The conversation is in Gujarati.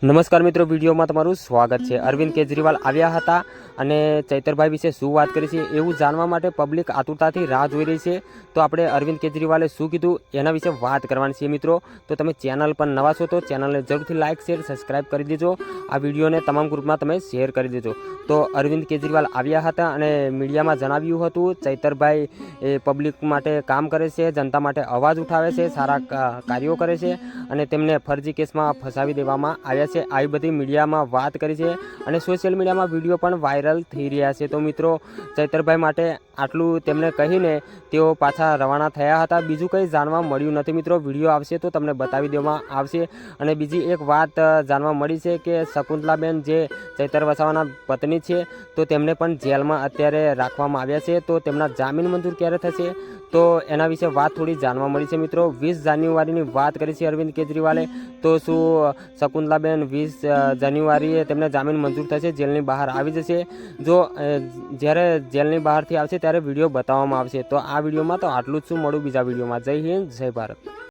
નમસ્કાર મિત્રો, વિડીયોમાં તમારું સ્વાગત છે। અરવિંદ કેજરીવાલ આવ્યા હતા અને ચૈતરભાઈ વિશે શું વાત કરી છે એવું જાણવા માટે પબ્લિક આતુરતાથી રાહ જોઈ રહી છે। તો આપણે અરવિંદ કેજરીવાલે શું કીધું એના વિશે વાત કરવાની છે મિત્રો। તો તમે ચેનલ પર નવા છો તો ચેનલને જરૂરથી લાઇક શેર સબસ્ક્રાઇબ કરી દેજો। આ વિડીયોને તમામ ગ્રુપમાં તમે શેર કરી દેજો। તો અરવિંદ કેજરીવાલ આવ્યા હતા અને મીડિયામાં જણાવ્યું હતું ચૈતરભાઈ એ પબ્લિક માટે કામ કરે છે, જનતા માટે અવાજ ઉઠાવે છે, સારા કાર્યો કરે છે અને તેમને ફરજી કેસમાં ફસાવી દેવામાં આવ્યા છે। આવી બધી મીડિયામાં વાત કરી છે અને સોશિયલ મીડિયામાં વિડીયો પણ વાયરલ થઈ રહ્યા છે। તો મિત્રો, ચૈતરભાઈ માટે આટલું તેમણે કહીને તેઓ પાછા રવાના થયા હતા। બીજું કંઈ જાણવા મળ્યું નથી મિત્રો। વિડીયો આવશે તો તમને બતાવી દેવામાં આવશે। અને બીજી એક વાત જાણવા મળી છે કે શકુંતલાબેન જે ચૈતર વસાવાના પત્ની છે તો તેમને પણ જેલમાં અત્યારે રાખવામાં આવ્યા છે। તો તેમના જામીન મંજૂર ક્યારે થશે તો એના વિશે વાત થોડી જાણવા મળી છે મિત્રો। 20 જાન્યુઆરીની વાત કરી છે અરવિંદ કેજરીવાલે। તો શું શકુંતલાબેન 20 જાન્યુઆરીએ તેમને જામીન મંજૂર થશે, જેલની બહાર આવી જશે? જો જ્યારે જેલની બહારથી આવશે ત્યારે વિડીયો બતાવવામાં આવશે। તો આ વિડીયોમાં તો આટલું જ। શું મળું બીજા વિડીયોમાં। જય હિન્દ, જય ભારત।